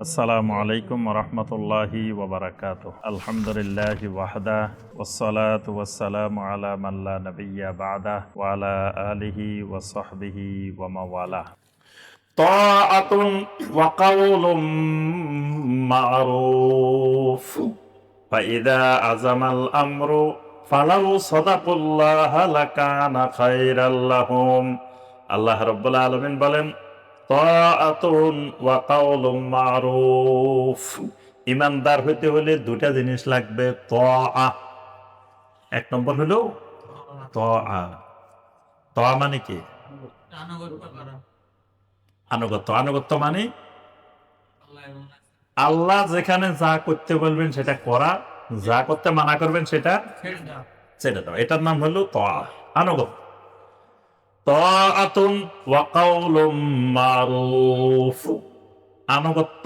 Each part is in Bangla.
আসসালামু আলাইকুম রহমতুল্লাহি ওবরাকাতুহ। আলহামদুলিল্লাহি ওয়াহদা ওয়াসসালাতু ওয়াসসালামু আলা মান লা নাবিয়্যা বা'দা ওয়া আলা আলিহি ওয়া সাহবিহি ওয়া মাওয়ালা। তাআতুন ওয়া কাওলুম মা'রুফ ফাইযা আযামাল আমরু ফালাউ সাদাকুল্লাহা লাকানা খায়রাল লাহুম। আল্লাহ রাব্বুল আলামিন বলেন, তাআতুন ওয়া কাওলুম মা'রুফ। ইমানদার হইতে হলে দুটা জিনিস লাগবে। তাআ, এক নম্বর হলো তাআ। তাআ মানে কি? আনুগত্য। আনুগত্য মানে আল্লাহ যেখানে যা করতে বলবেন সেটা করা, যা করতে মানা করবেন সেটা ছেড়ে দাও। এটার নাম হলো তাআ, আনুগত্য। তাআতুন ওয়া কাওলুম মা'রুফ, আনুগত্য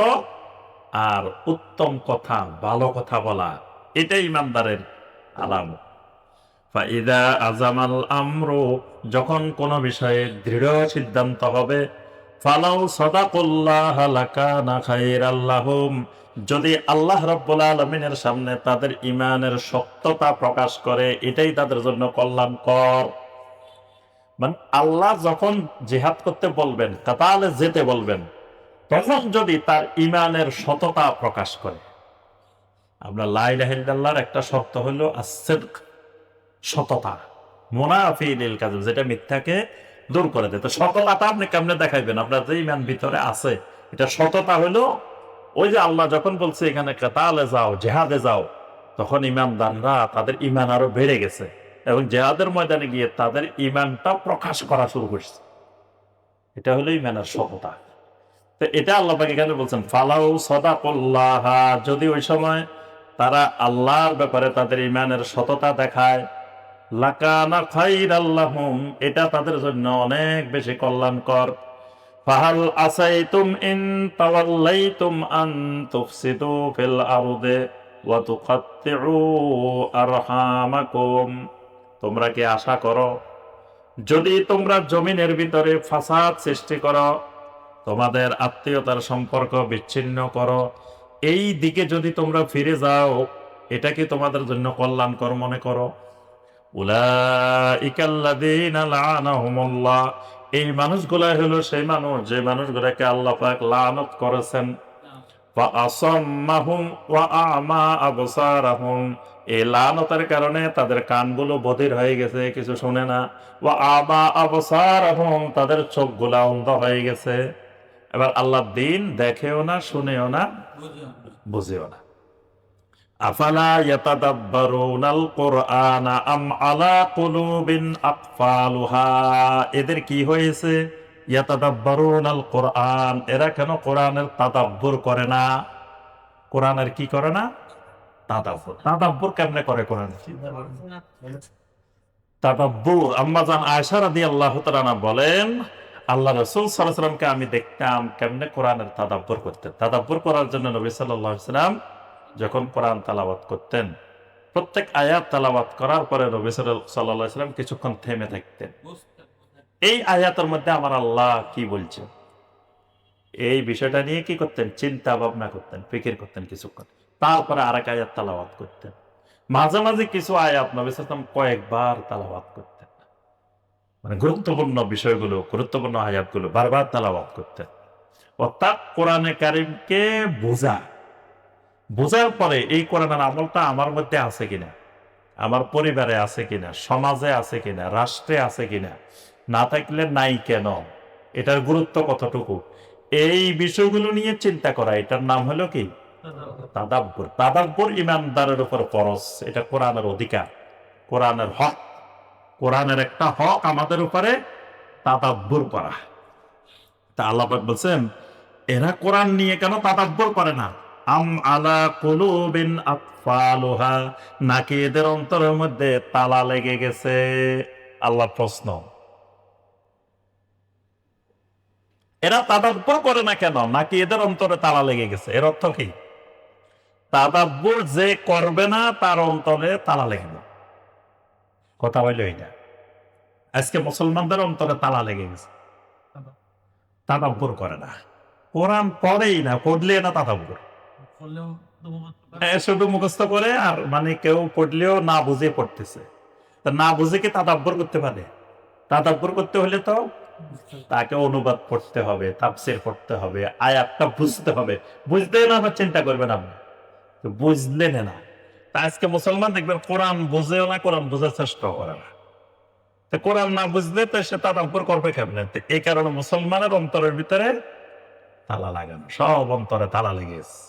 আর উত্তম কথা, ভালো কথা বলা, এটাই ইমানদারের আলামত। ফাইদা আজামাল আমরু, যখন কোনো বিষয়ে দৃঢ় সিদ্ধান্ত হবে, ফালাউ সাদাকুল্লাহ লাকানা খায়রাল লাহুম, যদি আল্লাহ রাব্বুল আলামিনের সামনে তাদের ঈমানের সত্যতা প্রকাশ করে, এটাই তাদের জন্য কল্যাণকর। মানে আল্লাহ যখন জিহাদ করতে বলবেন, কাতালে যেতে বলবেন, তখন যদি তার ঈমানের সততা প্রকাশ করে। আমরা লা ইলাহা ইল্লাল্লাহর একটা শর্ত হলো as-সিদক, সততা, মুনাফি লিল কাযিব, যেটা মিথ্যাকে দূর করে দেয়। তো সততাটা আপনি কেমনে দেখাইবেন? আপনার যে ঈমান ভিতরে আছে, এটা সততা হলো ওই যে আল্লাহ যখন বলছে এখানে কাতালে যাও, জিহাদে যাও, তখন ঈমানদাররা তাদের ঈমান আরো বেড়ে গেছে এবং জিহাদের ময়দানে গিয়ে তাদের ঈমানটা প্রকাশ করা শুরু করছে। এটা হলো ঈমানের সততা। তো এটা আল্লাহ পাক এখানে বলছেন, ফালাউ সাদাকুল্লাহ, যদি ওই সময় তারা আল্লাহর ব্যাপারে তাদের ঈমানের সততা দেখায়, লাকানা খায়রাল লাহুম, এটা তাদের জন্য অনেক বেশি কল্যাণকর। ফাহাল আসাইতুম ইন তাওয়াল্লাইতুম আন তুফসিদু ফিল আরদে ওয়া তুকাত্তিউ আরহামাকুম, তোমরা কি আশা করো যদি তোমরা জমিনের ভিতরে ফাসাদ সৃষ্টি করো, তোমাদের আত্মীয়তার সম্পর্ক বিচ্ছিন্ন করো, এই দিকে যদি তোমরা ফিরে যাও, এটা কি তোমাদের জন্য কল্যাণকর মনে করো? উলাইকাল্লাযীনা লাআনাহুমুল্লাহ, এই মানুষগুলা হলো সেই মানুষ যে মানুষগুলাকে আল্লাহ পাক লানত করেছেন। ওয়া আসাম্মাহুম ওয়া আ'মা আবসারাহুম, এই লানতের কারণে তাদের কানগুলো বধির হয়ে গেছে, কিছু শুনে না। ওয়া আ'মা আবসারাহুম, তাদের চোখগুলা অন্ধ হয়ে গেছে। এবার আল্লাহ দিন দেখেও না, শুনেও না, বুঝেও না। আফালা ইয়াতাদাব্বারুনাল কুরআনা আম আলা কুলুবিন আকফালুহা, এদের কি হয়েছে? ইয়াতাদাব্বারুনাল কুরআন, এরা কেন কোরআনের তাদাব্বুর করে না? কোরআনের কি করে না? তাদাব্বুর। তাদাব্বুর কেমনে করে কোরআন? তাদাব্বুর, আম্মা জান আয়েশা রাদিয়াল্লাহু তাআলা আনহা বলেন, আল্লাহ রাসূল সাল্লাল্লাহু আলাইহি ওয়াসাল্লামকে আমি দেখতাম কেমনে কোরআনের তাদাব্বুর করতেন। তাদাব্বুর করার জন্য নবী সাল্লাল্লাহু আলাইহি ওয়াসাল্লাম যখন কোরআন তেলাওয়াত করতেন, প্রত্যেক আয়াত তেলাওয়াত করার পরে নবী সাল্লাল্লাহু আলাইহি ওয়াসাল্লাম কিছুক্ষণ থেমে থাকতেন। এই আয়াতের মধ্যে আমার আল্লাহ কি বলছেন, এই বিষয়টা নিয়ে কি করতেন? চিন্তা ভাবনা করতেন, ফিকির করতেন কিছুক্ষণ। তারপরে আরেক আয়াত তেলাওয়াত করতেন। মাঝে মাঝে কিছু আয়াত নবী সাল্লাল্লাহু আলাইহি ওয়াসাল্লাম কয়েকবার তেলাওয়াত করতেন। মানে গুরুত্বপূর্ণ বিষয়গুলো, গুরুত্বপূর্ণ আয়াতগুলো বারবার তেলাওয়াত করতেন। অর্থাৎ কোরআনে কারীমকে বোঝার পরে এই কোরআনের আমলটা আমার মধ্যে আছে কিনা, আমার পরিবারে আছে কিনা, সমাজে আছে কিনা, রাষ্ট্রে আছে কিনা, না থাকলে নাই কেন, এটার গুরুত্ব কতটুকু, এই বিষয়গুলো নিয়ে চিন্তা করা, এটার নাম হলো কি? তাদাব্বুর। তাদাব্বুর ইমানদারের উপর ফরজ, এটা কোরআনের অধিকার, কোরআনের হক, কোরআনের একটা হক আমাদের উপরে তাদাব্বুর করা। তা আল্লাহ পাক বলছেন, এরা কোরআন নিয়ে কেন তাদাব্বুর করে না? আম আলা কুলুবিন আকফালুহা, নাকি এদের অন্তরের মধ্যে তালা লেগে গেছে? আল্লাহ প্রশ্ন, এরা তাদাব্বুর করে না কেন, নাকি এদের অন্তরে তালা লেগে গেছে? এর অর্থ কি? তাদাব্বুর যে করবে না তার অন্তরে তালা লেগে যাবে। কথা হইল এটা। আজকে মুসলমানদের অন্তরে তালা লেগে গেছে, তাদাব্বুর করে না। কোরআন পড়েই না, পড়লে না তাদাব্বুর। হ্যাঁ, শুধু মুখস্থ করে, আর মানে কেউ পড়লেও না বুঝে পড়তেছে। তা না বুঝে কি তাদাব্বুর করতে পারে? তাদাব্বুর করতে হলে তো তাকে অনুবাদ পড়তে হবে, তাফসীর পড়তে হবে, আয়াতটা বুঝতে হবে। বুঝতে না আবার চিন্তা করবেন আপনি, তো বুঝলেন না। তা আজকে মুসলমান দেখবেন কোরআন বুঝেও না, কোরআন বোঝার চেষ্টাও করে না। তো কোরআন না বুঝলে তো সে তাদাব্বুর করবে কেমনে? তো এই কারণে মুসলমানের অন্তরের ভিতরে তালা লাগানো, সব অন্তরে তালা লেগেছে।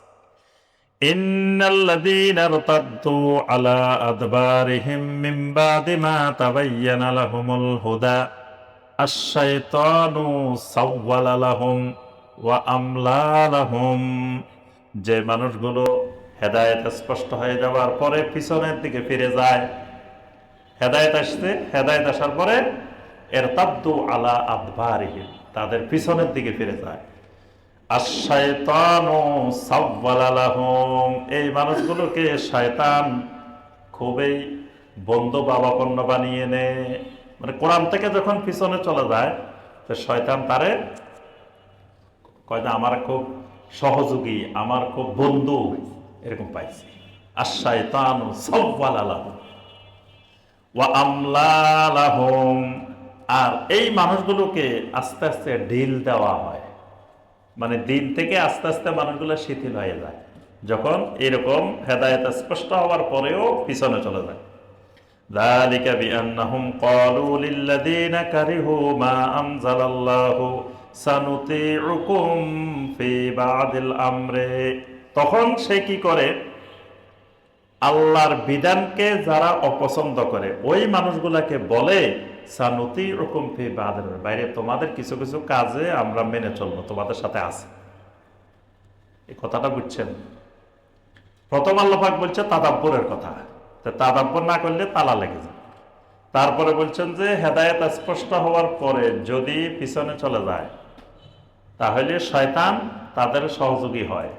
ইন্নাল্লাযীনা ইরতাদ্দু আলা আদবারিহিম মিন বাদি মা তাবায়্যানা লাহুমুল হুদা আশ-শাইতানু সাওয়ালা লাহুম ওয়া আমলা লাহুম। যে মানুষগুলো হেদায়েত স্পষ্ট হয়ে যাওয়ার পরে পিছনের দিকে ফিরে যায়, হেদায়েত আসছে, হেদায়েত আসার পরে ইরতাদ্দু আলা আদবারিহিম, তাদের পিছনের দিকে ফিরে যায়। আশ-শাইতানু সাওয়ালা লাহুম, এই মানুষগুলোকে শয়তান খুবই বন্ধু বাবাপন্ন বানিয়ে নেয়। মানে কোরআন থেকে যখন পিছনে চলে যায়, তো শয়তান তারে কয় যে আমার খুব সহযোগী, আমার খুব বন্ধু, এরকম পাইছে। আশ-শাইতানু সাওয়ালা লাহুম ওয়া আমলা লাহুম, আর এই মানুষগুলোকে আস্তে আস্তে ঢিল দেওয়া হয়। মানে দিন থেকে আস্তে আস্তে মানুষগুলো শিথিল হয়ে যায়, যখন এরকম হেদায়েত স্পষ্ট হওয়ার পরেও পিছনে চলে যায়। যালিকা বিআন্নাহুম ক্বালু লিল্লাযীনা কারিহু মা আনজালাল্লাহু সানুতিউকুম ফি বা'দিল আমরি, তখন সে কি করে, আল্লাহর বিধানকে যারা অপছন্দ করে ওই মানুষগুলাকে বলে সানুতিউকুম ফি বা'দিল আমরি, বাইরে তোমাদের কিছু কিছু কাজে আমরা মেনে চলবো, তোমাদের সাথে আছে। এই কথাটা বুঝছেন? প্রথম আল্লাহ পাক বলছে তাদাব্বুরের কথা, তো তাদাব্বুর না করলে তালা লেগে যায়। তারপরে বলছেন যে হেদায়েত স্পষ্ট হওয়ার পরে যদি পিছনে চলে যায়, তাহলে শয়তান তাদের সহযোগী হয়,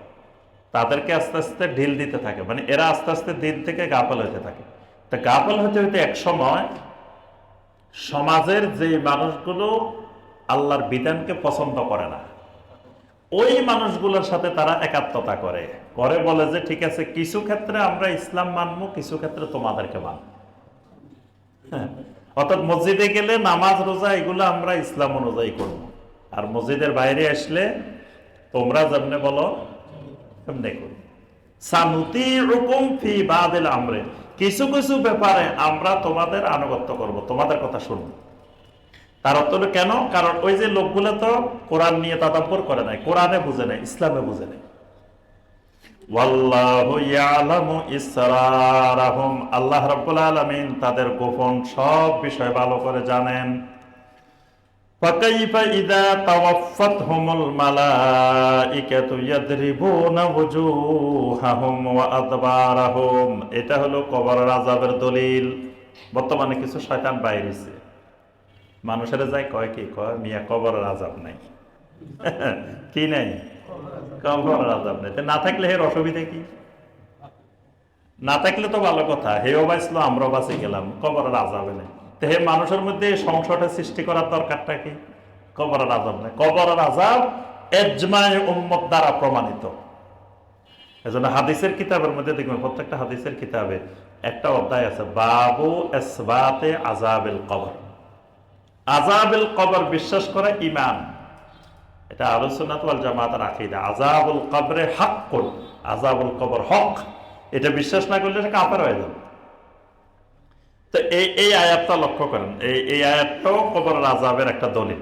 তাদেরকে আস্তে আস্তে ঢিল দিতে থাকে। মানে এরা আস্তে আস্তে দিন থেকে গাফেল হতে থাকে। তা গাফেল হতে হতে এক সময় সমাজের যে মানুষগুলো আল্লাহর বিধানকে পছন্দ করে না, ওই মানুষগুলোর সাথে তারা একাত্মতা করে করে বলে যে ঠিক আছে, কিছু ক্ষেত্রে আমরা ইসলাম মানবো, কিছু ক্ষেত্রে তোমাদেরকে মানব। হ্যাঁ, অর্থাৎ মসজিদে গেলে নামাজ রোজা এগুলো আমরা ইসলাম অনুযায়ী করব, আর মসজিদের বাইরে আসলে তোমরা যেমনে বলো তেমনি করব। সানুতিউকুম ফি বাদিল আমরি, কিছু কিছু ব্যাপারে আমরা তোমাদের আনুগত্য করব, তোমাদের কথা শুনবো। তার অর্থ হলো কেন? কারণ ওই যে লোকগুলো তো কোরআন নিয়ে তাদাব্বুর করে নাই, কোরআনে বুঝে নাই, ইসলামে বুঝে নাই। ওয়াল্লাহু ইয়ালামু ইসরারাহুম, আল্লাহ রাব্বুল আলামিন তাদের গোপন সব বিষয় ভালো করে জানেন। ফাকাইফা ইযা তাওয়াফফাতহুমুল মালাইকাতু ইয়াদরিবুনা ওয়ুজুহাহুম ওয়া আদবারাহুম, এটা হলো কবরের আযাবের দলিল। বর্তমানে কিছু শয়তান বাইরে হইছে, মানুষের যায় কয় কি কয়, মিয়া কবরের আযাব নাই। কি নাই? কবরের আযাব নাই। না থাকলে এর অসুবিধা কি? না থাকলে তো ভালো কথা, হেও বাঁচলো আমরাও বাঁচে গেলাম, কবরের আযাবে নেই। তো হে মানুষের মধ্যে সংশয়টা সৃষ্টি করার দরকারটা কি? কবরের আযাব নেই। কবরের আযাব ইজমায়ে উম্মত দ্বারা প্রমাণিত। এজন্য হাদিসের কিতাবের মধ্যে দেখবেন, প্রত্যেকটা হাদিসের কিতাবে একটা অধ্যায় আছে, বাবু ইসবাতে আযাবিল কবর। আযাবিল কবর বিশ্বাস করা ঈমান, এটা আহলুস সুন্নাত ওয়াল জামাতের আকীদা। আযাবুল কবরে হাক্কুন, আযাবুল কবর হক, এটা বিশ্বাস না করলে এটা কাফের হয়ে যাবে। তো এই আয়াতটা লক্ষ্য করেন, এই আয়াতটাও কবরের আযাবের একটা দলিল।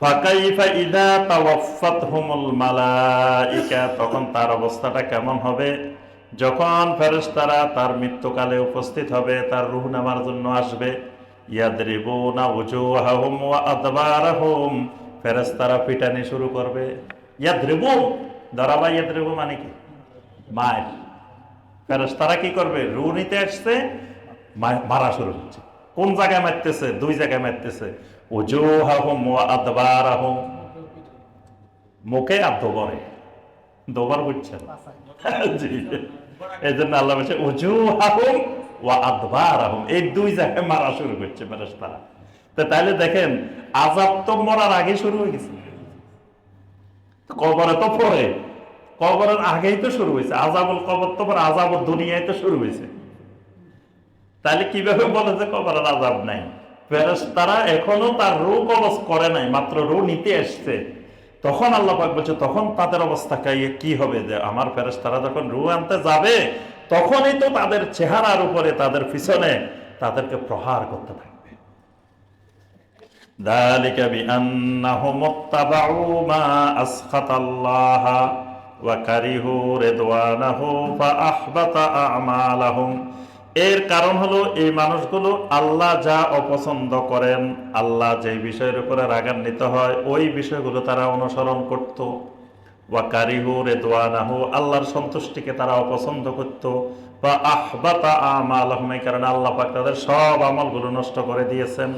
ফাকাইফা ইযা তাওয়াফফাতহুমুল মালাইকা, তখন তার অবস্থাটা কেমন হবে যখন ফেরেশতারা তার মৃত্যুকালে উপস্থিত হবে, তার রূহ নেওয়ার জন্য আসবে। ইয়াদরিবুনা ওয়ুজুহাহুম ওয়া আদবারাহুম, ফেরেশতারা পিটানি শুরু করবে। ইয়াদরিবু, দারাবা ইয়াদরিবু মানে কি? মার। ফেরেশতারা কি করবে? রূহ নিতে আসছে, মারা শুরু হচ্ছে। কোন জায়গায় মারতেছে? দুই জায়গায় মারতেছে। ওয়ুজুহাহুম ওয়া আদবারাহুম, মুখে আর দোবরে। দোবর বুঝছেন? জি, এই জন্য আল্লাহ বলছে ওয়ুজুহাহুম ওয়া আদবারাহুম, এই দুই জায়গায় মারা শুরু করছে ফেরেশতারা। তো তাহলে দেখেন আযাব তো মরার আগে শুরু হয়ে গেছে। কবরে তো পরে, কবরের আগেই তো শুরু হয়েছে, আযাবুল কবর তো পরে, আযাবুদ দুনিয়ায় তো শুরু হয়েছে। তাহলে কিভাবে বলে যে কবরের আযাব নাই? ফেরেশতারা এখনো তার রূহ কবজ করে নাই, মাত্র রূহ নিতে আসছে। তখন আল্লাহ পাক বলছে তখন তাদের অবস্থা কি হবে, যে আমার ফেরেশতারা যখন রূহ আনতে যাবে তখনই তো তাদের চেহারার উপরে, তাদের পিছনে তাদেরকে প্রহার করতে থাকবে। যালিকা বিআন্নাহুম ইত্তাবাউ মা আসখাতাল্লাহ ওয়া কারিহু রিদওয়ানাহু ফাআহবাতা আ'মালাহুম। এর কারণ হলো এই মানুষগুলো আল্লাহ যা অপছন্দ করেন, আল্লাহ যে বিষয়ের উপরে রাগান্বিত হয় ওই বিষয়গুলো তারা অনুসরণ করত। ওয়া কারিহু রিদওয়ানাহু, আল্লাহর সন্তুষ্টিকে তারা অপছন্দ করত। বা আহবাতা আমালাহুম, এই কারণে আল্লাহ পাক তাদের সব আমলগুলো নষ্ট করে দিয়েছেন।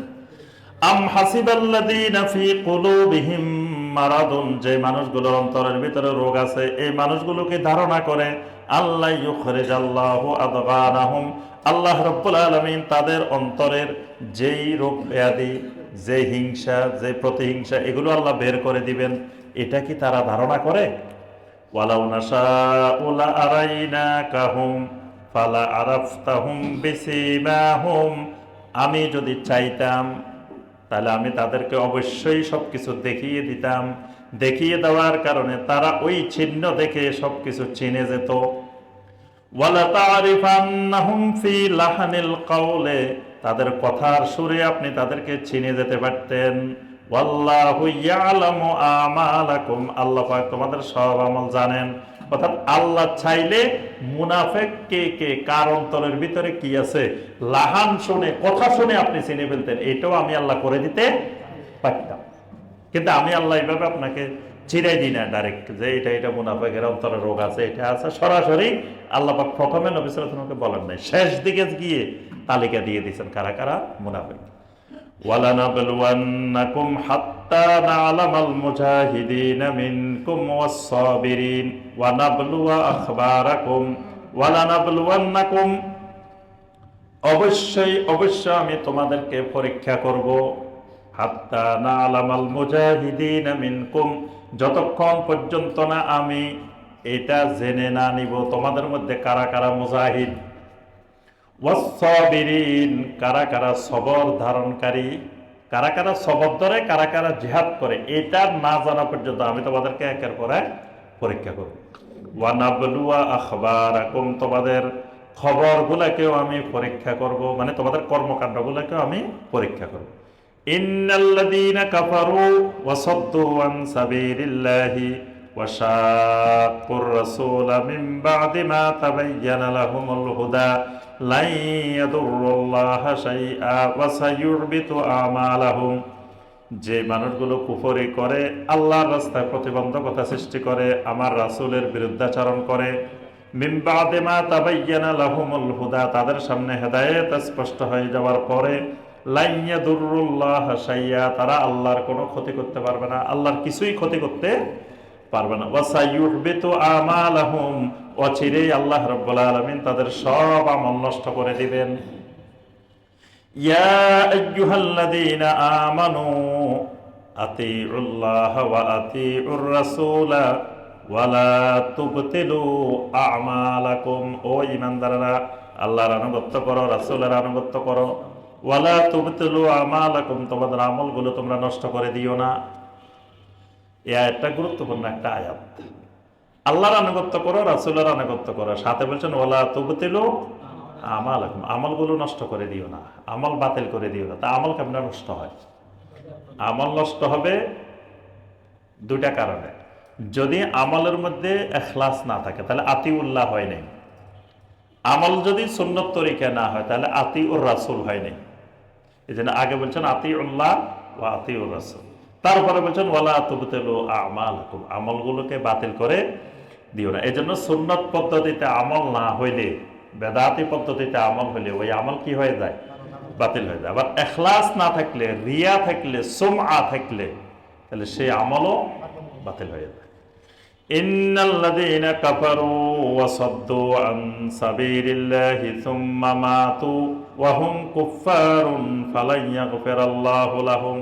আম হাসিবাল্লাযীনা ফী কুলূবিহিম মারাদুন, যে মানুষগুলোর অন্তরের ভিতরে রোগ আছে, এই মানুষগুলোকে ধারণা করে আল্লাহ ইউখরিজাল্লাহু আদগানাহুম, আল্লাহ রাব্বুল আলামিন তাদের অন্তরের যেই রোগ ব্যাধি, যে হিংসা, যে প্রতিহিংসা, এগুলো আল্লাহ বের করে দিবেন, এটা কি তারা ধারণা করে? ওয়ালাউ নাশাউ লা আরাইনাকাহুম ফালা আরাফতাহুম বিসীমাহুম, আমি যদি চাইতাম তাহলে আমি তাদেরকে অবশ্যই সবকিছু দেখিয়ে দিতাম, দেখিয়ে দেওয়ার কারণে তারা ওই চিহ্ন দেখে সবকিছু চিনে যেত। ওয়ালা তারিফান্নাহুম ফি লাহানিল কাওলে, তাদের কথার সুরে আপনি তাদেরকে চিনে যেতে পারতেন। ওয়াল্লাহু ইয়ালামু আমালাকুম, আল্লাহ পাক তোমাদের সব আমল জানেন। অর্থাৎ আল্লাহ চাইলে মুনাফিক কে কার অন্তরের ভিতরে কি আছে, লাহান শুনে, কথা শুনে আপনি চিনে ফেলতেন, এটাও আমি আল্লাহ করে দিতে পারতাম। কিন্তু আমি আল্লাহ এইভাবে আপনাকে চিরাই দিই না ডাইরেক্ট, যে এটা মুনাফিকের অন্তরে রোগ আছে, এটা আছে, সরাসরি আল্লাহ পাক প্রথমে নবী সাল্লাল্লাহু আলাইহি ওয়াসাল্লামকে বলেন নাই, শেষ দিকে গিয়ে তালিকা দিয়ে দিয়েছেন কারা কারা মুনাফিক। ওয়ালানাবলুওয়ান্নাকুম হাত্তা না'লামাল মুজাহিদিনা মিনকুম ওয়াস-সাবিরিন ওয়া নাবলুয়া আখবারাকুম। ওয়ালানাবলুওয়ান্নাকুম, অবশ্যই আমি তোমাদেরকে পরীক্ষা করব। হাত্তা না'লামাল মুজাহিদিনা মিনকুম, যতক্ষণ পর্যন্ত না আমি এটা জেনে না নিব তোমাদের মধ্যে কারা কারা মুজাহিদ, ওয়াস-সাবিরিন, কারা কারা সবর ধারণকারী, কারা কারা সবর ধরে, কারা কারা জিহাদ করে, এটা না জানা পর্যন্ত আমি তোমাদেরকে একের পর এক পরীক্ষা করব। ওয়া নাবলুয়া আখবারাকুম, তোমাদের খবরগুলোকেও আমি পরীক্ষা করব, মানে তোমাদের কর্মকাণ্ডগুলোকেও আমি পরীক্ষা করব। ইন্নাল্লাযীনা কাফারু ওয়া সাদ্দু আন সাবিলিল্লাহি ওয়া শাক্কুর রাসূলা মিন বা'দি মা তাবায়্যানা লাহুমুল হুদা লা ইয়াদুরুল্লাহা শাইআ ওয়া সায়ুহবিতু আমালাহুম, যে মানুষগুলো কুফরি করে, আল্লাহর রাস্তায় প্রতিবন্ধকতা সৃষ্টি করে, আমার রাসূলের বিরুদ্ধাচরণ করে, মিন বা'দি মা তাবায়্যানা লাহুমুল হুদা, তাদের সামনে হেদায়েত স্পষ্ট হয়ে যাওয়ার পরে, লা ইয়াদুরুল্লাহা শাইআ, তারা আল্লাহর কোনো ক্ষতি করতে পারবে না, আল্লাহর কিছুই ক্ষতি করতে পারবে না। ওয়া সায়ুহবিতু আমালাহুম, অচিরেই আল্লাহ রাব্বুল আলামিন তাদের সব আমল নষ্ট করে দিবেন। ইয়া আইয়ুহাল্লাযীনা আমানু আতিউল্লাহ ওয়া আতিউর রাসূলা ওয়া লা তুবতিলু আমালাকুম, ও ঈমানদাররা আল্লাহর আনুগত্য করো, রাসূলের আনুগত্য করো। ওয়া লা তুবতিলু আমালাকুম, তোমাদের আমলগুলো তোমরা নষ্ট করে দিও না। এই আয়াতটা গুরুত্বপূর্ণ একটা আয়াত। আল্লাহর আনুগত্য করো, রাসূলের আনুগত্য করো, সাথে বলছেন ওয়ালা তুবতিলু আমালাকুম, আমলগুলো নষ্ট করে দিও না, আমল বাতিল করে দিও না। তা আমল কেমন নষ্ট হয়? আমল নষ্ট হবে দুটা কারণে। যদি আমলের মধ্যে ইখলাস না থাকে তাহলে আতিউল্লাহ হয় নাই। আমল যদি সুন্নত তরিকা না হয় তাহলে আতিউর রাসূল হয় নাই। এই জন্য আগে বলছেন আতিউল্লাহ ওয়া আতিউর রাসূল, তারপরে বলছেন ওয়ালা তুবতিলু আমালাকুম, আমলগুলোকে বাতিল করে দিও না। এই জন্য সুন্নত পদ্ধতিতে আমল না হইলে, বেদাতি পদ্ধতিতে আমল হইলে ওই আমল কি হয়ে যায়? বাতিল হয়ে যায়। আবার ইখলাস না থাকলে, রিয়া থাকলে, সুমআ থাকলে, তাহলে সেই আমলও বাতিল হয়ে যায়। ইন্নাল্লাযীনা কাফারু ওয়া সাদ্দু আন সাবিলিল্লাহি সুম্মা মাতু ওয়া হুম কুফফারুন ফালান ইয়াগফিরাল্লাহু লাহুম,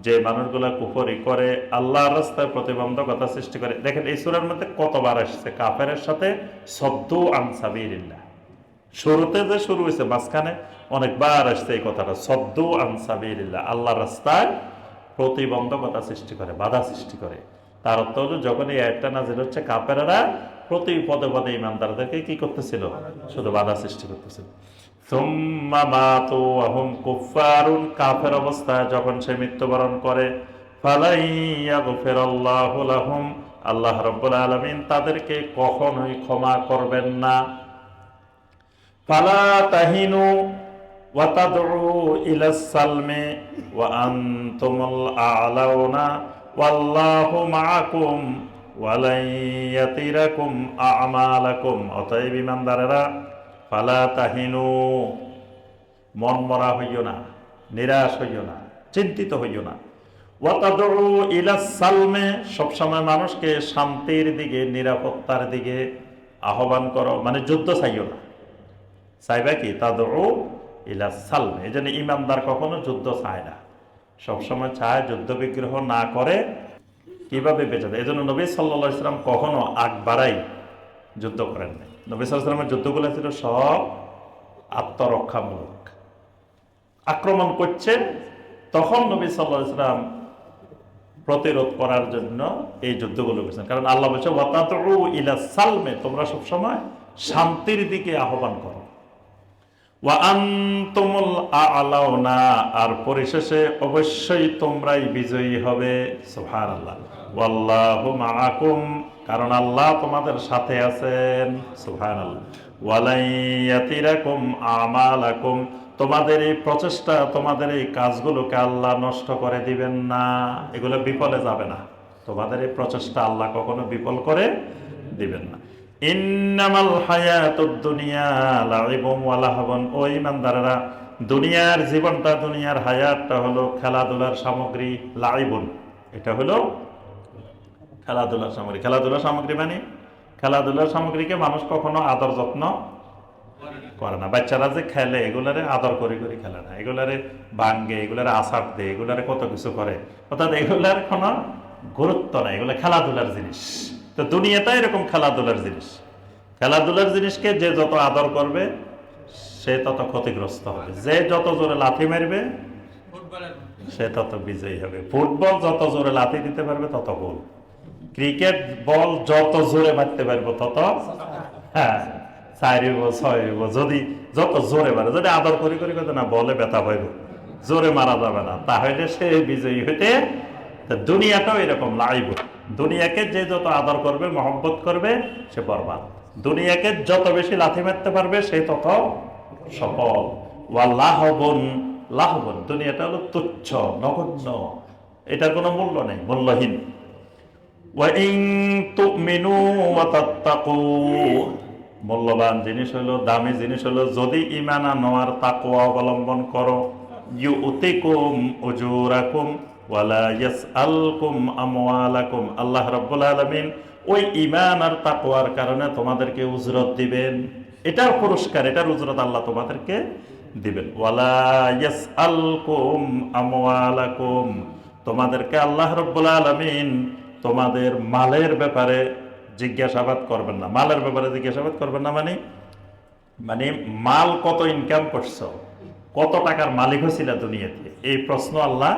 যে মানুষগুলা কুফরি করে, আল্লাহর রাস্তায় প্রতিবন্ধকতা সৃষ্টি করে। দেখেন এই সূরার মধ্যে কতবার আসছে কাফেরের সাথে সদ্দু আন সাবিলিল্লাহ। শুরুতে যে শুরু হয়েছে, মাঝখানে অনেকবার আসছে এই কথাটা, সদ্দু আন সাবিলিল্লাহ, আল্লাহর রাস্তায় প্রতিবন্ধকতা সৃষ্টি করে, বাধা সৃষ্টি করে। তার অর্থ হলো যখন এই আয়াতটা নাযিল হচ্ছে, কাফেররা প্রতি পদে পদে ইমানদারদেরকে কি করতেছিল? শুধু বাধা সৃষ্টি করতেছিল। সুম্মা মাতু ওয়া হুম কুফফারুন, কাফের অবস্থায় যখন সে মৃত্যুবরণ করে, ফালাই ইয়াগফিরাল্লাহু লাহুম, আল্লাহ রাব্বুল আলামিন তাদেরকে কখনোই ক্ষমা করবেন না। ফালা তাহিনু ওয়া তাদউ ইলাস সালমি ওয়া আনতুমুল আ'লাউনা ওয়াল্লাহু মাআকুম ওয়া লা ইয়াতিরাকুম আ'মালাকুম। অতএব ঈমানদারেরা, ফালা তাহিনু, মন মরা হইও না, নিরাশ হইও না, চিন্তিত হইও না। ওয়া তাদউ ইলাস সালমে, সবসময় মানুষকে শান্তির দিকে, নিরাপত্তার দিকে আহ্বান করো, মানে যুদ্ধ চাইও না। চাইবা কি? তাদউ ইলাস সালমে। এই জন্য ইমানদার কখনো যুদ্ধ চায় না, সবসময় চায় যুদ্ধ বিগ্রহ না করে কিভাবে বেঁচে যায়। এই জন্য নবী সাল্লাল্লাহু আলাইহি ওয়াসাল্লাম কখনো আগ বাড়াই যুদ্ধ করেন নাই। নবী সাল্লাল্লাহু আলাইহি ওয়াসাল্লামের যুদ্ধগুলো ছিল সব আত্মরক্ষামূলক। আক্রমণ করছেন, তখন নবী সাল্লাল্লাহু আলাইহি ওয়াসাল্লাম প্রতিরোধ করার জন্য এই যুদ্ধগুলো করেছেন। কারণ আল্লাহ বলছে ওয়াতাদউ ইলাস সালমে, তোমরা সবসময় শান্তির দিকে আহ্বান করো। ওয়া আনতুমুল আ'লাউনা, আর পরিশেষে অবশ্যই তোমরাই বিজয়ী হবে। সুবহানাল্লাহ। ওয়াল্লাহু মাআকুম, কারণ আল্লাহ তোমাদের সাথে আছেন। সুবহানাল্লাহ। ওয়া লা ইয়াতিরাকুম আমালাকুম, তোমাদের এই প্রচেষ্টা, তোমাদের এই কাজগুলোকে আল্লাহ নষ্ট করে দিবেন না, এগুলো বিফলে যাবে না। তোমাদের এই প্রচেষ্টা আল্লাহ কখনো বিফল করে দিবেন না। ইন্নামাল হায়াতুদ দুনিয়া লাইবুম ওয়া লাহবুন, ও ঈমানদারেরা, দুনিয়ার জীবনটা, দুনিয়ার হায়াতটা হলো খেলাধুলার সামগ্রী। লাইবুন, এটা হলো খেলাধুলার সামগ্রী। খেলাধুলার সামগ্রী মানে খেলাধুলার সামগ্রীকে মানুষ কখনো আদর যত্ন করে না। বাচ্চারা যে খেলে, এগুলারে আদর করে করে খেলে না, এগুলারে ভাঙ্গে, এগুলারে আসার দেয়, এগুলারে কত কিছু করে, অর্থাৎ এগুলার কোনো গুরুত্ব নাই, এগুলো খেলাধুলার জিনিস। তো দুনিয়াটা এরকম খেলাধুলার জিনিস। খেলাধুলার জিনিসকে যে যত আদর করবে সে তত ক্ষতিগ্রস্ত হবে, যে যত জোরে লাথি মারবে সে তত বিজয়ী হবে। ফুটবল যত জোরে লাথি দিতে পারবে তত গোল, ক্রিকেট বল যত জোরে মারতে পারবো তত, হ্যাঁ, 4 6 যদি যত জোরে মারে, যদি আদর করি করি করতে না, বলে ব্যথা পাইব, জোরে মারা যাবে না, তাহলে সে বিজয়ী হইতে। দুনিয়াটাও এরকম লাইব, দুনিয়াকে যে যত আদর করবে, মহব্বত করবে, সে বরবাদ। দুনিয়াকে যত বেশি লাথি মারতে পারবে সে তত সফল। ওয়া লাহবুন, লাহবুন, দুনিয়াটা হলো তুচ্ছ, নগণ্য, এটার কোনো মূল্য নেই, মূল্যহীন। ওয়া ইন তুমিনু ওয়া তাত্তাকু, মূল্যবান জিনিস হলো, দামি জিনিস হলো, যদি ঈমান আনো আর তাকওয়া অবলম্বন করো, ইউতিকুম উজুরাকুম ওয়ালা ইয়াসআলকুম আমওয়ালাকুম, আল্লাহ রাব্বুল আলামিন ওই ঈমান আর তাকওয়ার কারণে তোমাদেরকে উজরত দিবেন। এটার পুরস্কার, এটার উজরত আল্লাহ তোমাদেরকে দিবেন। ওয়ালা ইয়াসআলকুম আমওয়ালাকুম, তোমাদেরকে আল্লাহ রাব্বুল আলামিন তোমাদের মালের ব্যাপারে জিজ্ঞাসাবাদ করবেন না। মালের ব্যাপারে জিজ্ঞাসাবাদ করবেন না মানে মানে মাল কত ইনকাম করছো, কত টাকার মালিক হয়েছিল দুনিয়াতে, এই প্রশ্ন আল্লাহ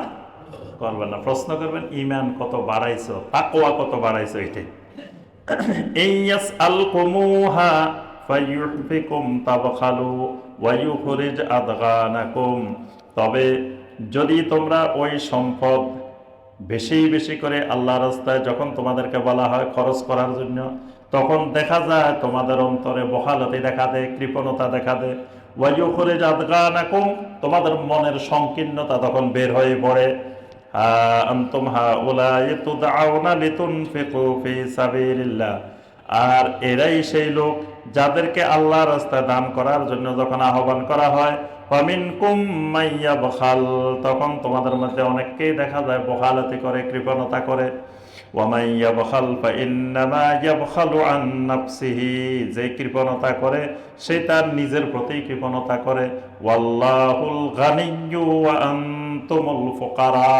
করবেন না। প্রশ্ন করবেন ঈমান কত বাড়াইছো, তাকওয়া কত বাড়াইছো, এটাই। ইয়াসআলকুমুহা ফায়ুহফিকুম তাবখালু ওয়া ইউখরিজ আদগানাকুম, তবে যদি তোমরা ওই সম্পদ বেশি বেশি করে আল্লাহ রাস্তায় যখন তোমাদেরকে বলা হয় খরচ করার জন্য, তখন দেখা যায় তোমাদের অন্তরে বখালতি দেখা দেয়, কৃপণতা দেখা দেয়। ওয়া ইউখরিজ আদগানাকুম, তোমাদের মনের সংকীর্ণতা তখন বের হয়ে পড়ে। আনতুম হাউলাই তুদআউনা লিতুনফিকু ফি সাবিলিল্লাহ, আর এরাই সেই লোক যাদেরকে আল্লাহ রাস্তায় দান করার জন্য যখন আহ্বান করা হয়, ফামিনকুম মাইয়াবখাল, তখন তোমাদের মধ্যে অনেককেই দেখা যায় বখালতি করে, কৃপণতা করে। ওয়ামান ইয়াবখাল ফাইন্নামা ইয়াবখালু আন নাফসিহি, যে কৃপণতা করে সে তার নিজের প্রতি কৃপণতা করে। ওয়াল্লাহুল গানিয়্যু ওয়া আনতুমুল ফুকারা,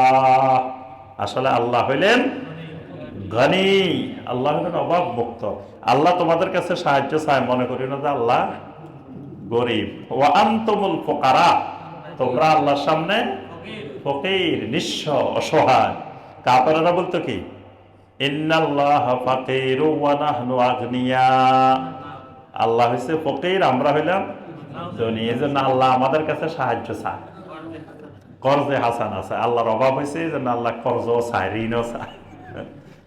আসলে আল্লাহ হইলেন গানি, আল্লাহ হলেন অভাব মুক্ত। আল্লাহ তোমাদের কাছে সাহায্য চায়, মনে করি না যে আল্লাহ গরিব। ওয়া আনতুমুল ফুকারা, তোমরা আল্লাহর সামনে ফকির, নিঃস্ব, অসহায়। কাফেররা বলতো কি, ইন্নাল্লাহ ফাকিরু ওয়া নাহনু আগনিয়া, আল্লাহ হইছে ফকির, আমরা হইলাম ধনী, এজন্য আল্লাহ আমাদের কাছে সাহায্য চায়। কর্জে হাসান আছে, আল্লাহর অভাব হয়েছে এই জন্য আল্লাহ কর্জও চায়, ঋণও চায়।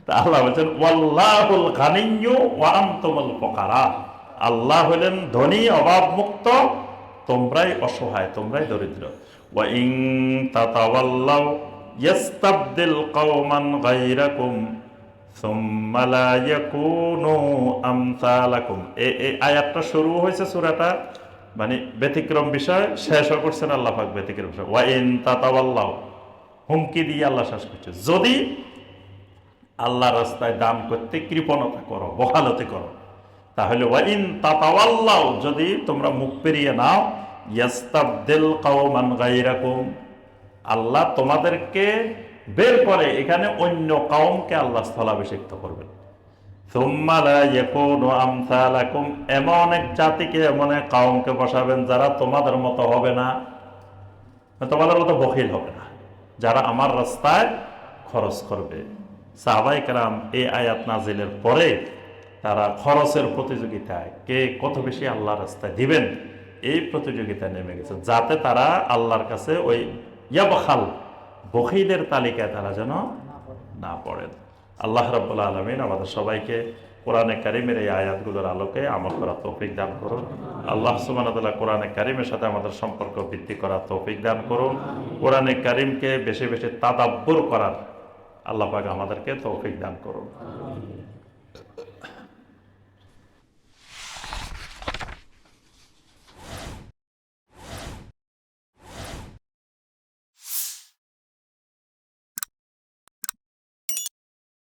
তা আল্লাহ বলছেন ওয়াল্লাহুল গানিয়্যু ওয়া আনতুমুল ফুকারা, আল্লাহ হলেন ধনী, অভাব মুক্ত, তোমরাই অসহায়, তোমরাই দরিদ্র। ওয়া ইন তাতাওয়াল্লাউ ইয়াস্তাবদিল কওমান গায়রাকুম সুম্মা লা ইয়াকুনু আমসালাকুম। এই আয়াতটা শুরু হয়েছে সূরাটা মানে ব্যতিক্রম বিষয়, শেষও করছেন আল্লাহ পাক ব্যতিক্রম বিষয়। ওয়া ইন তাতাওয়াল্লাউ, হুমকি দিয়ে আল্লাহ শেষ করছে, যদি আল্লাহ রাস্তায় দান করতে কৃপণতা করো, বখালতি করো, তাহলে ওয়া ইন তাতাওয়াল্লাউ, যদি তোমরা মুখ পেরিয়ে নাও, ইয়াস্তাবদিল কওমান গায়রাকুম, আল্লাহ তোমাদেরকে বের করে এখানে অন্য কওমকে আল্লাহ স্থলাভিষিক্ত করবেন। সুম্মা লা ইয়াকুনু আমসালাকুম, এমন এক জাতিকে, এমন এক কওমকে বসাবেন যারা তোমাদের মতো হবে না, তোমাদের মতো বখিল হবে না, যারা আমার রাস্তায় খরচ করবে। সাহাবায়ে কেরাম এই আয়াত নাজিলের পরে তারা খরচের প্রতিযোগিতায় কে কত বেশি আল্লাহর রাস্তায় দিবেন, এই প্রতিযোগিতায় নেমে গেছে, যাতে তারা আল্লাহর কাছে ওই ইয়াবখাল, বখিলের তালিকায় তারা যেন না পড়েন। আল্লাহ রাব্বুল আলামিন আমাদের সবাইকে কোরআনে কারিমের এই আয়াতগুলোর আলোকে আমল করার তৌফিক দান করুন। আল্লাহ সুবহানাহু ওয়া তাআলা কোরআনে কারিমের সাথে আমাদের সম্পর্ক বৃদ্ধি করার তৌফিক দান করুন। কোরআনে কারিমকে বেশি বেশি তাদাব্বুর করার আল্লাহ পাক আমাদেরকে তৌফিক দান করুন।